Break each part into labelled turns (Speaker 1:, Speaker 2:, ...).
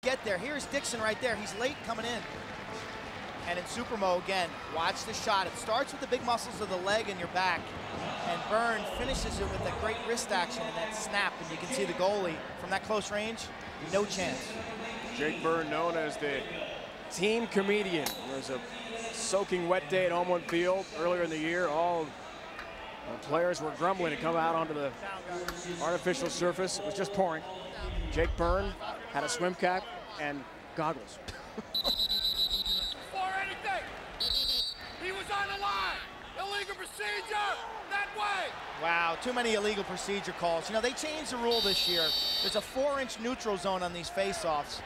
Speaker 1: get there. Here's Dixon right there. He's late coming in. And in Supermo again, watch the shot. It starts with the big muscles of the leg and your back. And Byrne finishes it with a great wrist action and that snap. And you can see the goalie from that close range, no chance.
Speaker 2: Jake Byrne, known as the team comedian. There was a soaking wet day at Homeland Field earlier in the year. All the players were grumbling to come out onto the artificial surface. It was just pouring. Jake Byrne had a swim cap and goggles.
Speaker 3: For anything. He was on the line. Illegal procedure. That way.
Speaker 1: Wow, too many illegal procedure calls. You know, they changed the rule this year. There's a 4-inch neutral zone on these face-offs.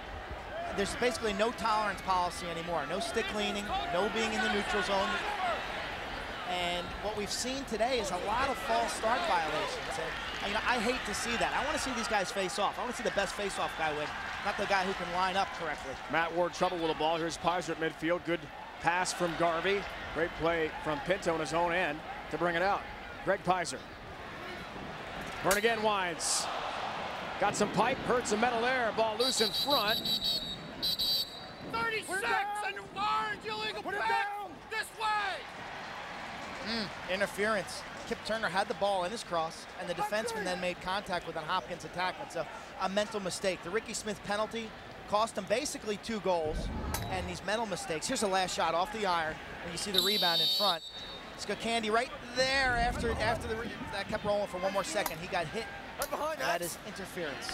Speaker 1: There's basically no tolerance policy anymore. No stick leaning, no being in the neutral zone. And what we've seen today is a lot of false start violations. And you know, I hate to see that. I want to see these guys face off. I want to see the best face-off guy win, not the guy who can line up correctly.
Speaker 2: Matt Ward trouble with the ball. Here's Pizer at midfield. Good pass from Garvey. Great play from Pinto in his own end to bring it out. Greg Pizer. Byrne again winds. Got some pipe, hurt some metal there. Ball loose in front.
Speaker 3: 36 and orange illegal back this way.
Speaker 1: Interference. Kip Turner had the ball in his cross, and the defenseman then made contact with a Hopkins attack. It's a mental mistake. The Ricky Smith penalty cost him basically 2 goals, and these mental mistakes. Here's the last shot off the iron, and you see the rebound in front. Candy right there after that kept rolling for 1 more second. He got hit. That is interference.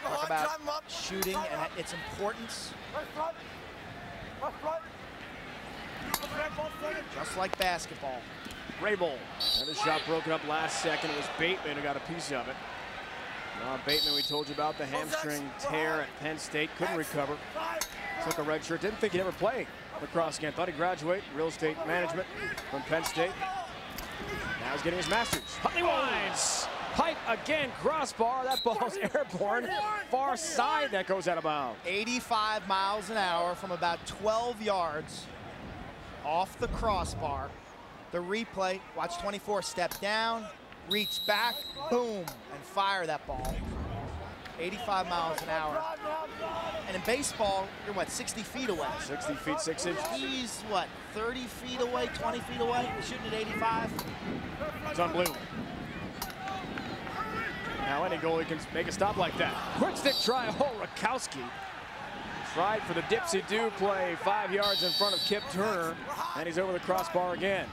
Speaker 1: Talk about shooting and its importance. Just like basketball.
Speaker 2: Rabel. And the shot broken up last second. It was Bateman who got a piece of it. Bateman, we told you about the hamstring tear at Penn State. Couldn't recover. Took a red shirt. Didn't think he'd ever play lacrosse again. Thought he'd graduate real estate management from Penn State. Now he's getting his master's. Huntley winds. Pipe again, crossbar. That ball's airborne. Far side, that goes out of bounds.
Speaker 1: 85 miles an hour from about 12 yards off the crossbar. The replay, watch 24, step down, reach back, boom, and fire that ball. 85 miles an hour. And in baseball, you're what, 60 feet away?
Speaker 2: 60 feet, 6 inches.
Speaker 1: He's what, 30 feet away, 20 feet away, shooting at 85?
Speaker 2: It's unbelievable. Now any goalie can make a stop like that. Quick stick try, Rakowski. Tried for the dipsy-do play, 5 yards in front of Kip Turner, and he's over the crossbar again.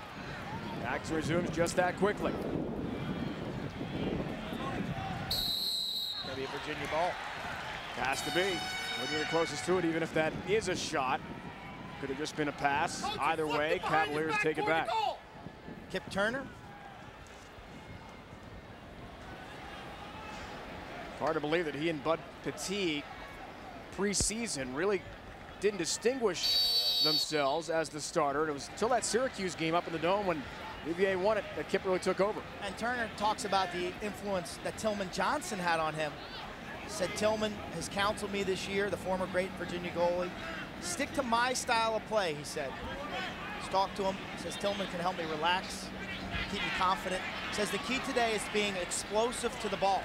Speaker 2: Action resumes just that quickly.
Speaker 1: Gonna be a Virginia ball.
Speaker 2: Has to be. We're getting closest to it, even if that is a shot. Could have just been a pass. Either way, Cavaliers take it back.
Speaker 1: Kip Turner.
Speaker 2: Hard to believe that he and Bud Petit preseason really didn't distinguish themselves as the starter. It was until that Syracuse game up in the Dome when UVA won it that Kip really took over.
Speaker 1: And Turner talks about the influence that Tillman Johnson had on him. He said, Tillman has counseled me this year, the former great Virginia goalie. Stick to my style of play, he said. Just talked to him, says Tillman can help me relax, keep me confident. Says the key today is being explosive to the ball.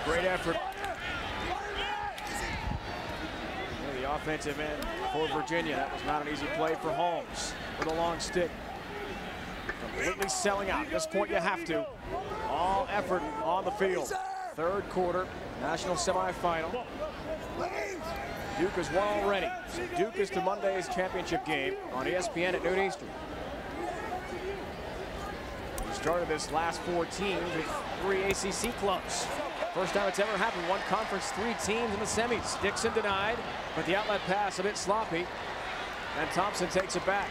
Speaker 2: Great effort. The offensive end for Virginia. That was not an easy play for Holmes with a long stick. Completely selling out. At this point, you have to. All effort on the field. Third quarter, national semifinal. Duke has won already. So Duke is to Monday's championship game on ESPN at noon Eastern. We started this last 4 teams with 3 ACC clubs. First time it's ever happened. One conference, 3 teams in the semis. Dixon denied, but the outlet pass a bit sloppy. And Thompson takes it back.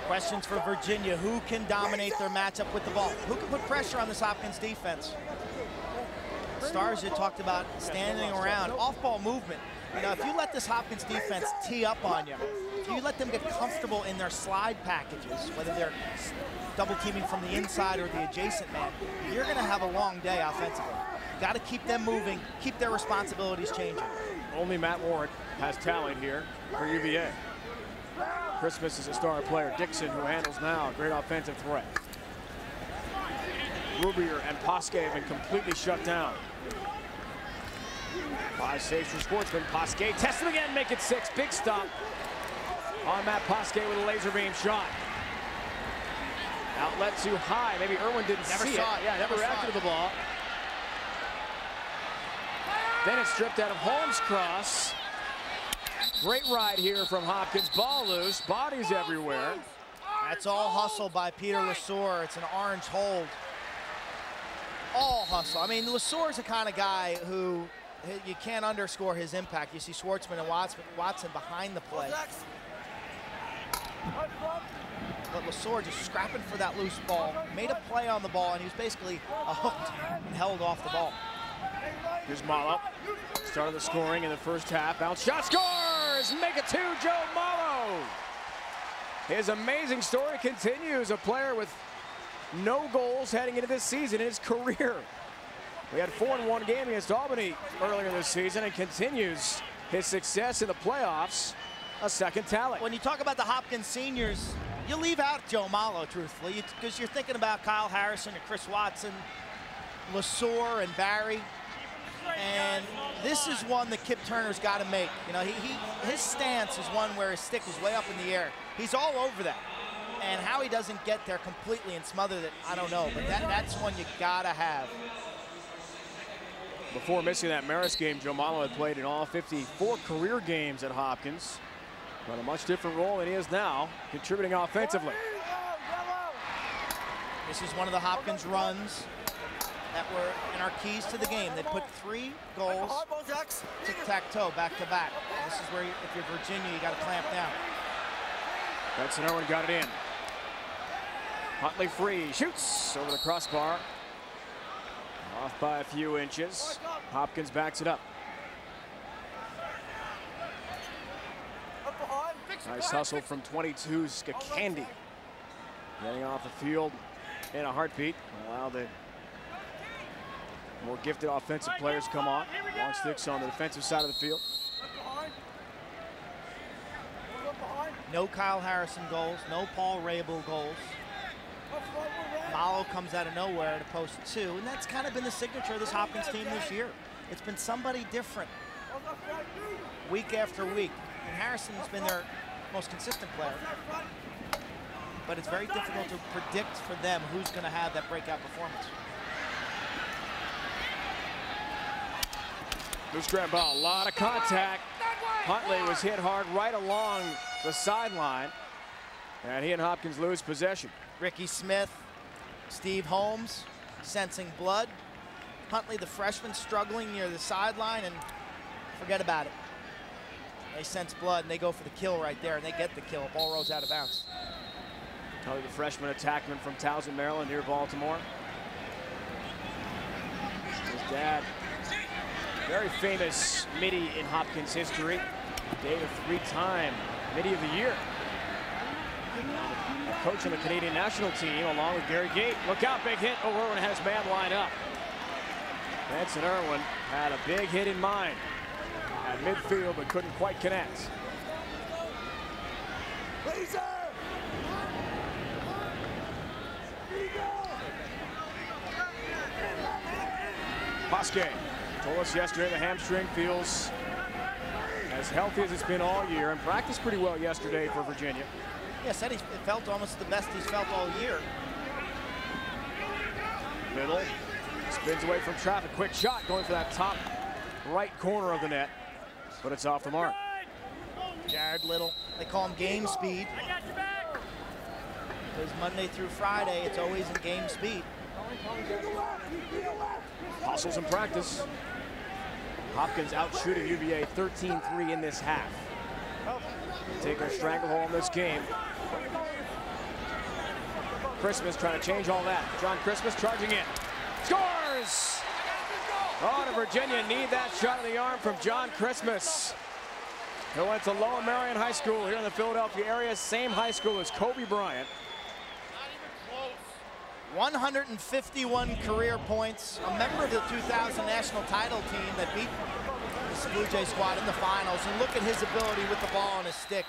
Speaker 1: Questions for Virginia. Who can dominate their matchup with the ball? Who can put pressure on this Hopkins defense? Stars, you talked about standing around, off-ball movement. You know, if you let this Hopkins defense tee up on you, if you let them get comfortable in their slide packages, whether they're double teaming from the inside or the adjacent man, you're going to have a long day offensively. Got to keep them moving, keep their responsibilities changing.
Speaker 2: Only Matt Warren has talent here for UVA. Christmas is a star player. Dixon, who handles now, great offensive threat. Rubier and Posque have been completely shut down. 5 saves for Schwartzman. Posque tests him again, make it 6. Big stop on Matt Posque with a laser beam shot. Outlet too high. Maybe Irwin didn't see it. Yeah, never reacted to the ball. Then it's stripped out of Holmes' cross. Great ride here from Hopkins. Ball loose, bodies everywhere.
Speaker 1: That's all hustle by Peter Lesueur. It's an orange hold. All hustle. I mean, Lesueur's the kind of guy who you can't underscore his impact. You see Schwartzman and Watson behind the play. But Lesueur just scrapping for that loose ball, made a play on the ball, and he was basically hooked and held off the ball.
Speaker 2: Here's Malo. Started the scoring in the first half. Bounce shot, scores! Make it 2, Joe Malo. His amazing story continues. A player with no goals heading into this season in his career. We had 4 in 1 game against Albany earlier this season and continues his success in the playoffs. A second tally.
Speaker 1: When you talk about the Hopkins seniors, you leave out Joe Malo, truthfully, because you're thinking about Kyle Harrison and Chris Watson, Lesueur and Barry. And this is one that Kip Turner's got to make. You know, his stance is one where his stick is way up in the air. He's all over that. And how he doesn't get there completely and smother it, I don't know. But that's one you got to have.
Speaker 2: Before missing that Marist game, Joe Malo had played in all 54 career games at Hopkins. But a much different role than he is now, contributing offensively.
Speaker 1: This is one of the Hopkins runs that were in our keys to the game. They put 3 goals, tic-tac-toe, back-to-back. This is where, if you're Virginia, you got to clamp down.
Speaker 2: Benson Irwin got it in. Huntley free, shoots over the crossbar. Off by a few inches. Hopkins backs it up. Nice hustle from 22, Skakandi. Getting off the field in a heartbeat. Allow the more gifted offensive players come on. Long sticks on the defensive side of the field.
Speaker 1: No Kyle Harrison goals, no Paul Rabel goals. Malo comes out of nowhere to post 2, and that's kind of been the signature of this Hopkins team this year. It's been somebody different week after week. And Harrison's been their most consistent player. But it's very difficult to predict for them who's going to have that breakout performance.
Speaker 2: Loose grab ball, a lot of contact. Huntley was hit hard right along the sideline. And he and Hopkins lose possession.
Speaker 1: Ricky Smith, Steve Holmes sensing blood. Huntley, the freshman, struggling near the sideline, and forget about it. They sense blood, and they go for the kill right there, and they get the kill. Ball rolls out of bounds.
Speaker 2: Huntley, the freshman attackman from Towson, Maryland, near Baltimore. His dad, very famous midi in Hopkins history. Gave a 3-time midi of the year. Coach on the Canadian national team, along with Gary Gate. Look out, big hit. Oh, Irwin has man lined up. Benson Irwin had a big hit in mind at midfield, but couldn't quite connect. Posque told us yesterday the hamstring feels as healthy as it's been all year and practiced pretty well yesterday for Virginia.
Speaker 1: Yeah, said it felt almost the best he's felt all year.
Speaker 2: Middle, spins away from traffic. Quick shot going for that top right corner of the net, but it's off the mark.
Speaker 1: Jared Little, they call him game speed. Because Monday through Friday, it's always in game speed.
Speaker 2: Hustles in practice. Hopkins out shooting UVA 13-3 in this half. Taking a stranglehold in this game. Christmas trying to change all that. John Christmas charging in. Scores! Oh, and Virginia need that shot in the arm from John Christmas, who went to Lower Marion High School here in the Philadelphia area. Same high school as Kobe Bryant.
Speaker 1: 151 career points, a member of the 2000 national title team that beat the Blue Jay squad in the finals. And look at his ability with the ball on his stick.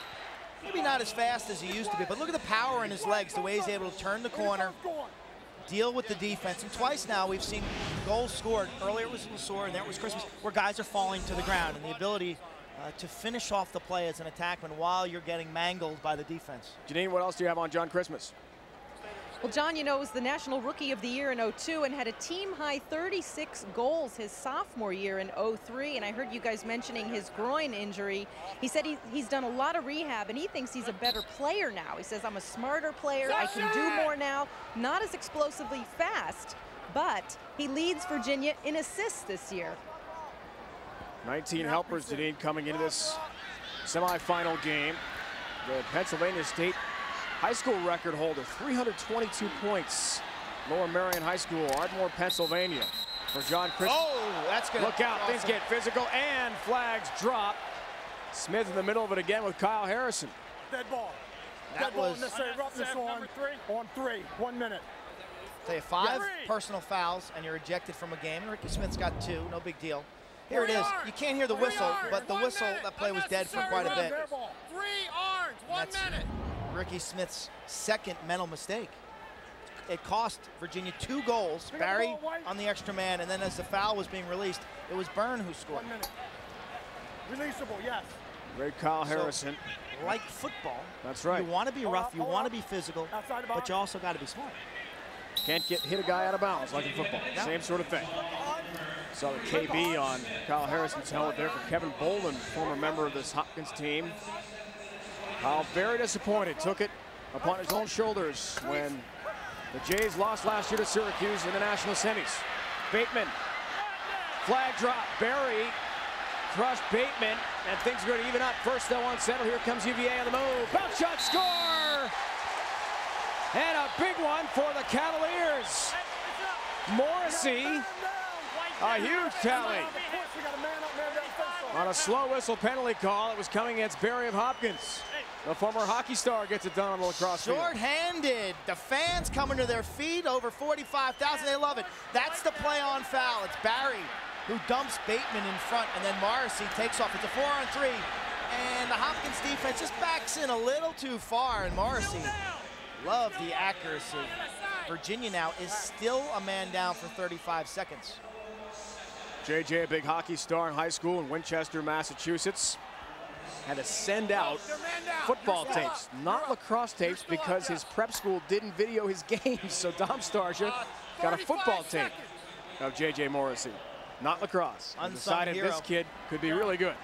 Speaker 1: Maybe not as fast as he used to be, but look at the power in his legs, the way he's able to turn the corner, deal with the defense. And twice now we've seen goals scored. Earlier it was Lesor, and then it was Christmas, where guys are falling to the ground. And the ability to finish off the play as an attackman while you're getting mangled by the defense.
Speaker 2: Janine, what else do you have on John Christmas?
Speaker 4: Well, John, you know, was the National Rookie of the Year in '02 and had a team-high 36 goals his sophomore year in '03. And I heard you guys mentioning his groin injury. He said he's done a lot of rehab, and he thinks he's a better player now. He says, I'm a smarter player. I can do more now. Not as explosively fast, but he leads Virginia in assists this year.
Speaker 2: 19 helpers, Janine, coming into this semifinal game. The Pennsylvania State high school record holder, 322 points. Lower Marion High School, Ardmore, Pennsylvania. For John Christmas.
Speaker 1: Oh, that's good.
Speaker 2: Look out, things get physical, and flags drop. Smith in the middle of it again with Kyle Harrison.
Speaker 5: Dead ball.
Speaker 1: That was
Speaker 5: necessary roughness on 3. 1 minute.
Speaker 1: Tell you, 5 personal fouls, and you're ejected from a game. And Ricky Smith's got 2, no big deal. Here it is. You can't hear the whistle, but the whistle, that play was dead for quite a bit.
Speaker 3: 3 arms, 1 minute.
Speaker 1: Ricky Smith's second mental mistake. It cost Virginia 2 goals. Barry on the extra man, and then as the foul was being released, it was Byrne who scored.
Speaker 5: 1 minute. Releasable, yes.
Speaker 2: Great Kyle Harrison.
Speaker 1: So, like football,
Speaker 2: that's right.
Speaker 1: You want to be rough, you want to be physical, but you also got to be smart.
Speaker 2: Can't hit a guy out of bounds like in football. Yeah. Same sort of thing. Saw the KB on Kyle Harrison's helmet there for Kevin Bolden, former member of this Hopkins team. Kyle very disappointed, took it upon his own shoulders when the Jays lost last year to Syracuse in the national semis. Bateman, flag drop, Barry crushed Bateman, and things are going to even up. First though unsettled, here comes UVA on the move. Bounce shot, score! And a big one for the Cavaliers. Morrissey, a huge tally. On a slow whistle penalty call, it was coming against Barry of Hopkins. The former hockey star gets it done on the lacrosse field.
Speaker 1: Short-handed. The fans coming to their feet, over 45,000. They love it. That's the play on foul. It's Barry who dumps Bateman in front, and then Morrissey takes off. It's a 4-on-3, and the Hopkins defense just backs in a little too far, and Morrissey, love the accuracy. Virginia now is still a man down for 35 seconds.
Speaker 2: JJ, a big hockey star in high school in Winchester, Massachusetts, had to send out football tapes, not lacrosse tapes, because his prep school didn't video his games. So Dom Starsia got a football tape of JJ Morrissey, not lacrosse. And decided this kid could be really good.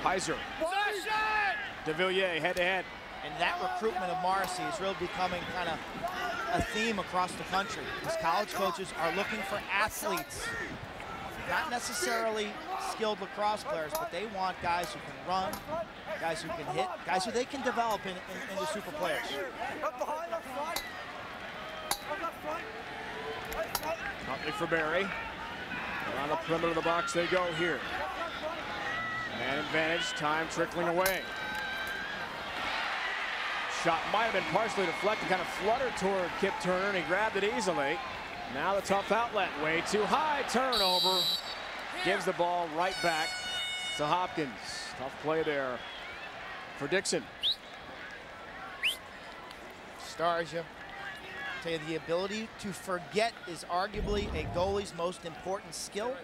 Speaker 2: Heiser, De Villiers head-to-head.
Speaker 1: And that recruitment of Morrissey is really becoming kind of a theme across the country. These college coaches are looking for athletes, not necessarily skilled lacrosse players, but they want guys who can run, guys who can hit, guys who they can develop into super players.
Speaker 2: Huntley for Barry. Around the perimeter of the box they go here. Man advantage, time trickling away. Shot might have been partially deflected, kind of fluttered toward Kip Turner, and he grabbed it easily. Now the tough outlet, way too high, turnover. Gives the ball right back to Hopkins. Tough play there for Dixon.
Speaker 1: Starsia, tell you, the ability to forget is arguably a goalie's most important skill.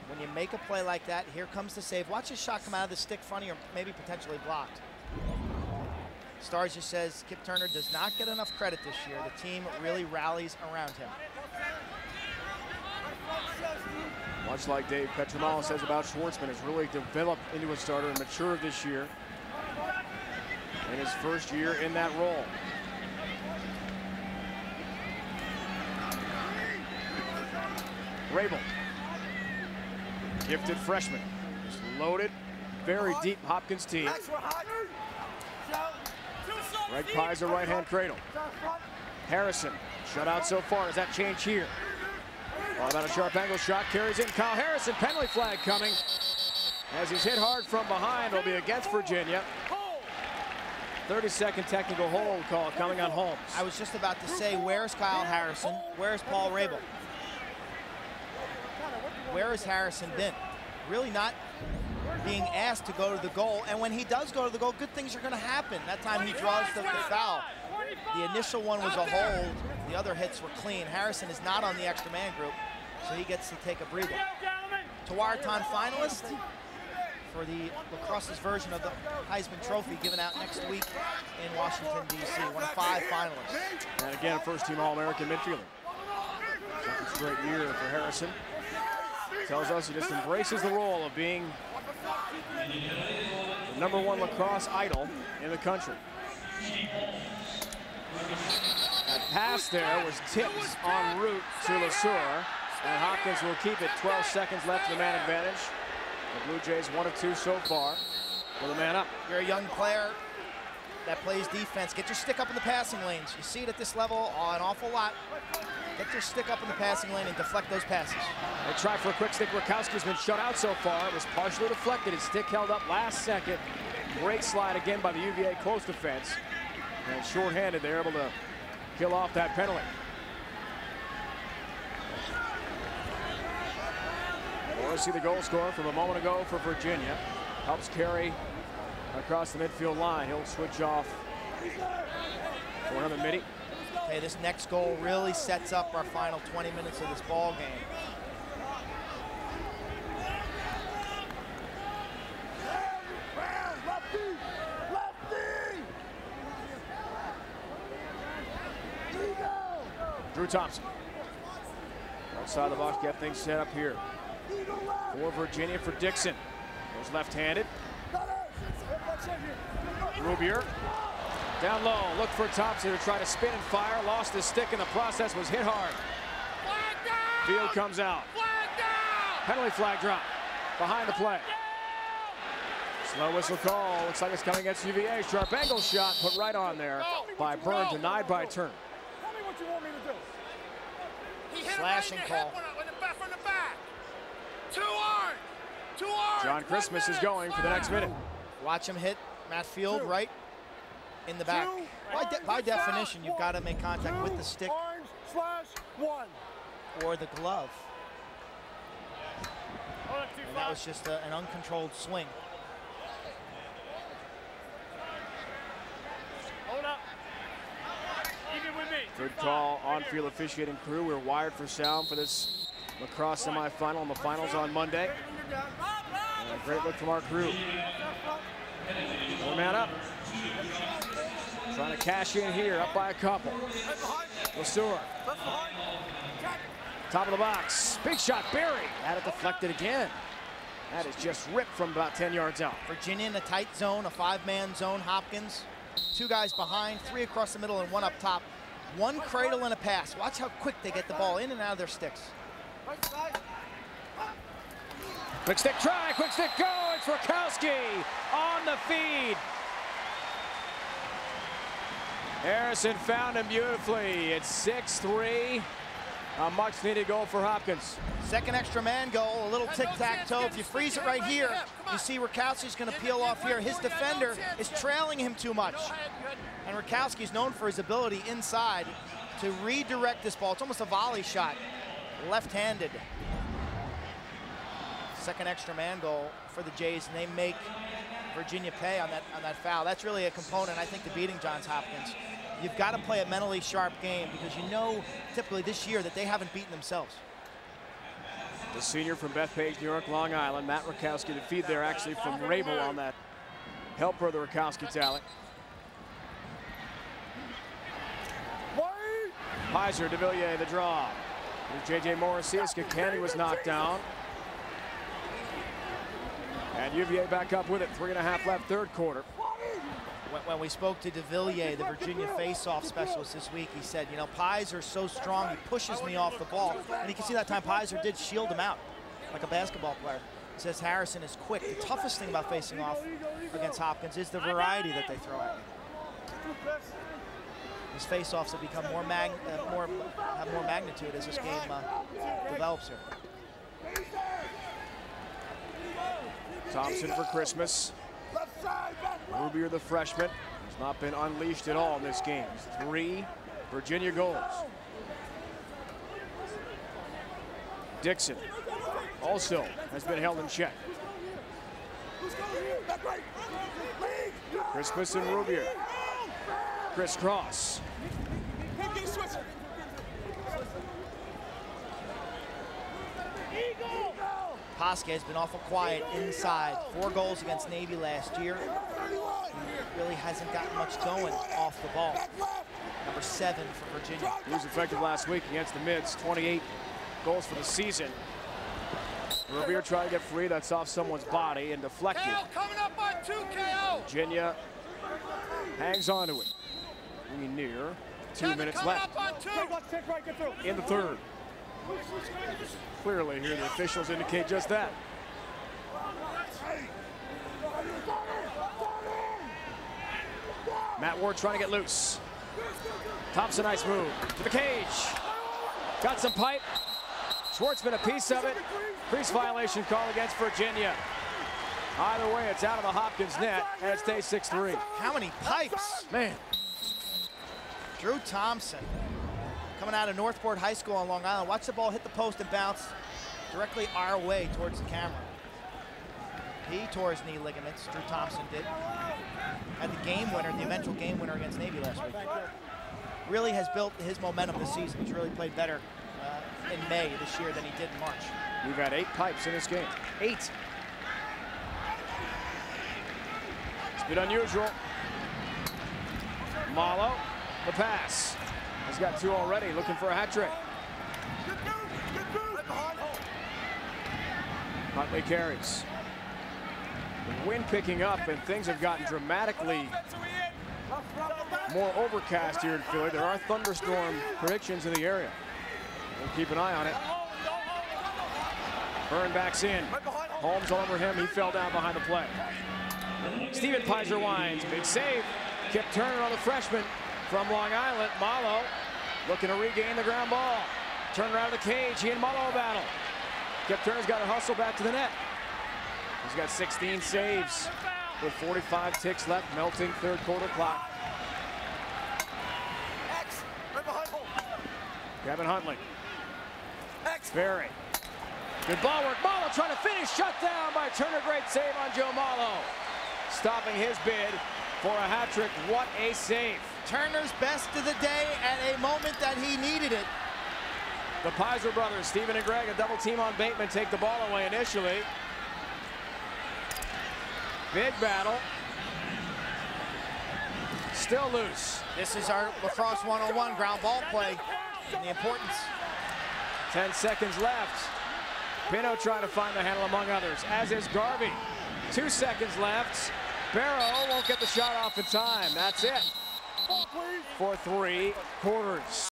Speaker 1: When you make a play like that, here comes the save. Watch his shot come out of the stick funny or maybe potentially blocked. Starsia says Kip Turner does not get enough credit this year. The team really rallies around him.
Speaker 2: Much like Dave Petramalo says about Schwartzman, has really developed into a starter and matured this year in his first year in that role. Rabel, gifted freshman, just loaded, very deep Hopkins team. Greg Pizer, right-hand cradle. Harrison, shut out so far. Does that change here? All about a sharp angle shot, carries in. Kyle Harrison, penalty flag coming. As he's hit hard from behind, will be against Virginia. 30-second technical hold call coming on Holmes.
Speaker 1: I was just about to say, where's Kyle Harrison? Where's Paul Rabel? Where has Harrison been? Really not being asked to go to the goal, and when he does go to the goal, good things are going to happen. That time he draws the foul. The initial one was a hold. The other hits were clean. Harrison is not on the extra man group, so he gets to take a breather. Tewaaraton finalist for the lacrosse's version of the Heisman Trophy given out next week in Washington, D.C. One of 5 finalists.
Speaker 2: And again, a first-team All-American midfielder. Second straight year for Harrison. Tells us he just embraces the role of being the #1 lacrosse idol in the country. That pass there was tipped en route to LeSueur, and Hopkins will keep it. 12 seconds left in the man advantage. The Blue Jays 1 of 2 so far with a man up.
Speaker 1: You're a young player that plays defense. Get your stick up in the passing lanes. You see it at this level an awful lot. Get your stick up in the passing lane and deflect those passes.
Speaker 2: They try for a quick stick. Rakowski's been shut out so far. It was partially deflected. His stick held up last second. Great slide again by the UVA close defense. And shorthanded, they're able to kill off that penalty. We'll see the goal scorer from a moment ago for Virginia. Helps carry across the midfield line. He'll switch off for another midi.
Speaker 1: Okay, this next goal really sets up our final 20 minutes of this ball game.
Speaker 2: Drew Thompson. Outside the box, get things set up here. For Virginia, for Dixon. Goes left-handed. Rubier. Down low, look for Thompson to try to spin and fire. Lost his stick in the process, was hit hard. Field comes out. Penalty flag drop. Behind the play. Slow whistle call. Looks like it's coming against UVA. Sharp angle shot put right on there by Byrne, denied by Turner.
Speaker 5: Tell me what you want me to do.
Speaker 1: Slashing call.
Speaker 3: From the back. 2 arms. 2 arms.
Speaker 2: John Christmas is going for the next minute.
Speaker 1: Watch him hit Matt Field right in the back. By definition, you've got to make contact with the stick
Speaker 5: Orange/1.
Speaker 1: or the glove. And that was just an uncontrolled swing.
Speaker 5: Hold up. Even with me.
Speaker 2: Good call, on-field officiating crew. We're wired for sound for this lacrosse semifinal and the finals on Monday. And a great look from our crew. One man up. Trying to cash in here, up by a couple. LeSueur. Top of the box. Big shot, Barry. Had it deflected again. That is just ripped from about 10 yards out.
Speaker 1: Virginia in a tight zone, a 5-man zone. Hopkins, 2 guys behind, 3 across the middle and 1 up top. 1 cradle and a pass. Watch how quick they get the ball in and out of their sticks.
Speaker 2: Quick stick try, quick stick go. It's Rakowski on the feed. Harrison found him beautifully. It's 6-3. A much-needed goal for Hopkins.
Speaker 1: Second extra man goal, a little tic-tac-toe. If you freeze it right here, you see Rakowski's going to peel off here. His defender is trailing him too much. And Rakowski's known for his ability inside to redirect this ball. It's almost a volley shot, left-handed. Second extra man goal for the Jays, and they make Virginia pay on that foul. That's really a component, I think, to beating Johns Hopkins. You've got to play a mentally sharp game because you know typically this year that they haven't beaten themselves.
Speaker 2: The senior from Bethpage, New York, Long Island, Matt Rakowski. The feed there actually from Rabel on that helper, the Rakowski talent. Pizer, DeVilliers, the draw. Here's J.J. Morrisius. Kenny was knocked down. And UVA back up with it. 3.5 left, third quarter.
Speaker 1: When we spoke to DeVilliers, the Virginia face-off specialist this week, he said, you know, Pizer's so strong, he pushes me off the ball. And you can see that time Pizer did shield him out like a basketball player. He says Harrison is quick. The toughest thing about facing off against Hopkins is the variety that they throw at you. His face-offs have become have more magnitude as this game develops here.
Speaker 2: Thompson for Christmas. Rubier, the freshman, has not been unleashed at all in this game. 3 Virginia goals. Dixon also has been held in check. Crispus and Rubier. Crisscross.
Speaker 1: Pasque has been awful quiet inside. 4 goals against Navy last year. He really hasn't gotten much going off the ball. Number 7 for Virginia.
Speaker 2: He was effective last week against the Mids. 28 goals for the season. Rubier trying to get free. That's off someone's body and deflected.
Speaker 3: KO coming up on 2, KO.
Speaker 2: Virginia hangs on to it. We near 2 minutes left in the third. Clearly here the officials indicate just that. Matt Ward trying to get loose. Thompson, nice move to the cage. Got some pipe. Schwartzman a piece of it. Crease violation call against Virginia. Either way, it's out of the Hopkins net, and it stays 6-3.
Speaker 1: How many pipes?
Speaker 2: Man.
Speaker 1: Drew Thompson, coming out of Northport High School on Long Island. Watch the ball hit the post and bounce directly our way towards the camera. He tore his knee ligaments, Drew Thompson did. Had the game winner, the eventual game winner against Navy last week. Really has built his momentum this season. He's really played better in May this year than he did in March.
Speaker 2: We've had 8 pipes in this game. 8. It's been unusual. Malo, the pass. He's got 2 already, looking for a hat trick. Huntley carries. The wind picking up and things have gotten dramatically more overcast here in Philly. There are thunderstorm predictions in the area. We'll keep an eye on it. Byrne backs in. Holmes all over him. He fell down behind the play. Steven Pizer winds. Big save. Kip Turner on the freshman from Long Island. Malo looking to regain the ground ball. Turner out of the cage. He and Malo battle. Kip Turner's got to hustle back to the net. He's got 16 saves with 45 ticks left. Melting third quarter clock. Kevin Huntley. Ferry. Good ball work. Malo trying to finish. Shut down by Turner. Great save on Joe Malo. Stopping his bid for a hat trick. What a save.
Speaker 1: Turner's best of the day at a moment that he needed it.
Speaker 2: The Pizer brothers, Stephen and Greg, a double team on Bateman, take the ball away initially. Big battle. Still loose.
Speaker 1: This is our lacrosse 101 ground ball play and the importance.
Speaker 2: 10 seconds left. Pino trying to find the handle among others, as is Garvey. 2 seconds left. Barrow won't get the shot off in time. That's it for 3 quarters.